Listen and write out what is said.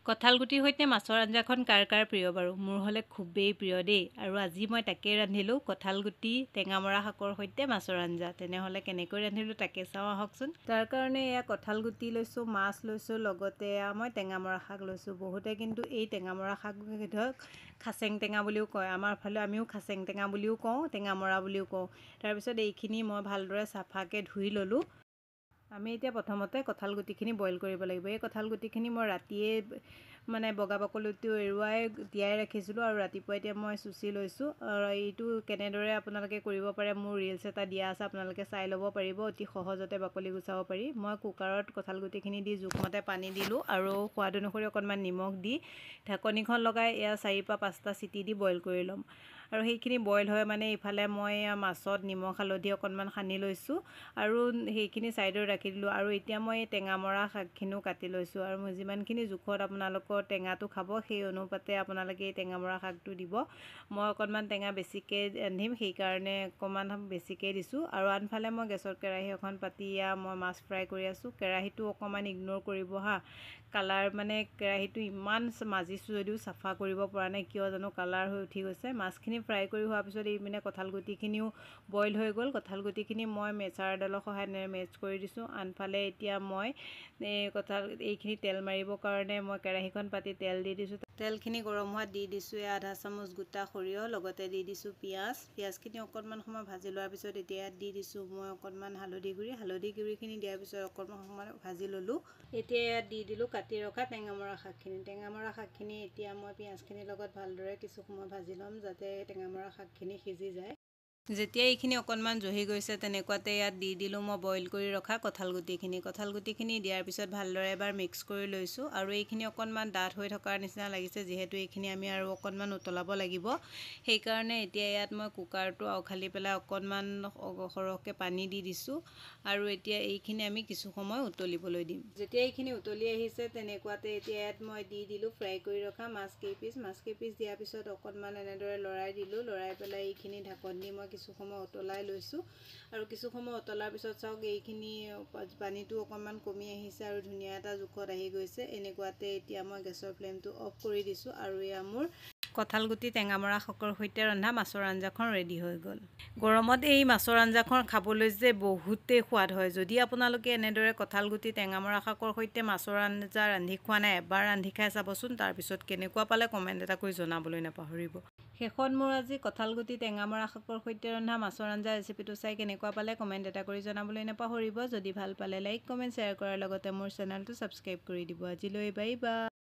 কঁঠাল গুটিৰ সৈতে মাছৰ আঞ্জাখন কাৰ কাৰ প্ৰিয় বাৰু? মোৰ হ'লে খুবেই প্ৰিয় দেই। আৰু আজি মই তাকেই ৰান্ধিলোঁ, কঁঠাল গুটি টেঙামৰা শাকৰ সৈতে মাছৰ আঞ্জা। তেনেহ'লে কেনেকৈ ৰান্ধিলোঁ তাকে চাওঁ আহকচোন। তাৰ কাৰণে এয়া কঁঠাল গুটি লৈছোঁ, মাছ লৈছোঁ, লগতে এয়া মই টেঙামৰা শাক লৈছোঁ। বহুতে কিন্তু এই টেঙামৰা শাকবিধক খাচেং টেঙা বুলিও কয়। আমাৰ ফালে আমিও খাচেং টেঙা বুলিও কওঁ, টেঙামৰা বুলিও কওঁ। তাৰপিছত এইখিনি মই ভালদৰে চাফাকৈ ধুই ল'লোঁ। আমি এতিয়া প্ৰথমতে কঁঠাল গুটিখিনি বইল কৰিব লাগিব। এই কঁঠাল গুটিখিনি মই ৰাতিয়ে বগা বাকলিটো এৰুৱাই তিয়াই ৰাখিছিলোঁ আৰু ৰাতিপুৱা এতিয়া মই চুচি লৈছোঁ। আৰু এইটো কেনেদৰে আপোনালোকে কৰিব পাৰে মোৰ ৰিলছ এটা দিয়া আছে, আপোনালোকে চাই ল'ব পাৰিব। অতি সহজতে বাকলি গুচাব পাৰি। মই কুকাৰত কঁঠাল গুটিখিনি দি জোখমতে পানী দিলোঁ আৰু সোৱাদ অনুসৰি অকণমান নিমখ দি ঢাকনিখন লগাই এয়া 4 বা 5টা চিটি দি বইল কৰি ল'ম। আৰু সেইখিনি বইল হয় ইফালে মই মাছত নিমখ হালধি অকণমান সানি লৈছোঁ আৰু সেইখিনি ছাইডত ৰাখি দিলোঁ। আৰু এতিয়া মই এই টেঙামৰা শাকখিনিও কাটি লৈছোঁ আৰু মই যিমানখিনি জোখত আপোনালোকৰ টেঙাটো খাব সেই অনুপাতে আপোনালোকে এই টেঙামৰা শাকটো দিব। মই অকণমান টেঙা বেছিকৈ ৰান্ধিম, সেইকাৰণে অকণমান বেছিকৈ দিছোঁ। আৰু আনফালে মই গেছত কেৰাহী এখন পাতি মই মাছ ফ্ৰাই কৰি আছোঁ। কেৰাহীটো অকণমান ইগন'ৰ কৰিব হা। কালাৰ কেৰাহীটো ইমান মাজিছোঁ যদিও চাফা কৰিব পৰা নাই, কিয় জানো কালাৰ হৈ উঠি গৈছে। মাছখিনি ফ্ৰাই কৰি হোৱাৰ পিছত এইপিনে কঁঠাল গুটিখিনিও বইল হৈ গ'ল। কঁঠাল গুটিখিনি মই মেচাৰ এডালৰ সহায়ত মেছ কৰি দিছোঁ। আনফালে এতিয়া মই এইখিনি তেল মাৰিবৰ কাৰণে মই কেৰাহীখন পাতি তেল দি দিছোঁ। তেলখিনি গৰম হোৱাত দি দিছোঁ আধা চামুচ গোটা সৰিয়হ, লগতে দি দিছোঁ পিঁয়াজ। পিঁয়াজখিনি অকণমান সময় ভাজি লোৱাৰ পিছত এতিয়া ইয়াত দি দিছোঁ মই অকণমান হালধি গুড়িখিনি দিয়াৰ পিছত অকণমান সময় ভাজি ল'লোঁ। এতিয়া ইয়াত দি দিলোঁ কাটি ৰখা টেঙামৰা শাকখিনি। টেঙামৰা শাকখিনি এতিয়া মই পিঁয়াজখিনিৰ লগত ভালদৰে কিছু সময় ভাজি ল'ম, যাতে টেঙামৰা শাকখিনি সিজি যায়। যেতিয়া এইখিনি অকণমান জহি গৈছে তেনেকুৱাতে ইয়াত দি দিলোঁ মই বইল কৰি ৰখা কঁঠাল গুটিখিনি। কঁঠাল গুটিখিনি দিয়াৰ পিছত ভালদৰে এবাৰ মিক্স কৰি লৈছোঁ আৰু এইখিনি অকণমান ডাঠ হৈ থকাৰ নিচিনা লাগিছে, যিহেতু এইখিনি আমি আৰু অকণমান উতলাব লাগিব। সেইকাৰণে এতিয়া ইয়াত মই কুকাৰটো আউখালি পেলাই অকণমান সৰহকৈ পানী দি দিছোঁ আৰু এতিয়া এইখিনি আমি কিছু সময় উতলিবলৈ দিম। যেতিয়া এইখিনি উতলি আহিছে তেনেকুৱাতে এতিয়া ইয়াত মই দি দিলোঁ ফ্ৰাই কৰি ৰখা মাছ কেইপিচ দিয়াৰ পিছত অকণমান এনেদৰে লৰাই দিলোঁ। লৰাই পেলাই এইখিনি ঢাকন দি মই কিছু সময় উতলাই লৈছোঁ আৰু কিছু সময় উতলাৰ পিছত চাওক এইখিনি পানীটো অকণমান কমি আহিছে আৰু ধুনীয়া এটা জোখত আহি গৈছে। এনেকুৱাতে এতিয়া মই গেছৰ ফ্লেমটো অফ কৰি দিছোঁ আৰু এয়া মোৰ কঁঠাল গুটি টেঙামৰা শাকৰ সৈতে ৰন্ধা মাছৰ আঞ্জাখন ৰেডি হৈ গ'ল। গৰমত এই মাছৰ আঞ্জাখন খাবলৈ যে বহুতেই সোৱাদ হয়। যদি আপোনালোকে এনেদৰে কঁঠাল গুটি টেঙামৰা শাকৰ সৈতে মাছৰ আঞ্জা ৰান্ধি খোৱা নাই, এবাৰ ৰান্ধি খাই চাবচোন। তাৰপিছত কেনেকুৱা পালে কমেণ্ট এটা কৰি জনাবলৈ নাপাহৰিব। শেষত মোৰ আজি কঁঠাল গুটি টেঙামৰা শাকৰ সৈতে ৰন্ধা মাছৰ আঞ্জা ৰেচিপিটো চাই কেনেকুৱা পালে কমেণ্ট এটা কৰি জনাবলৈ নাপাহৰিব। যদি ভাল পালে লাইক, কমেণ্ট, শ্বেয়াৰ কৰাৰ লগতে মোৰ চেনেলটো ছাবস্ক্ৰাইব কৰি দিব। আজিলৈ বাই বাই।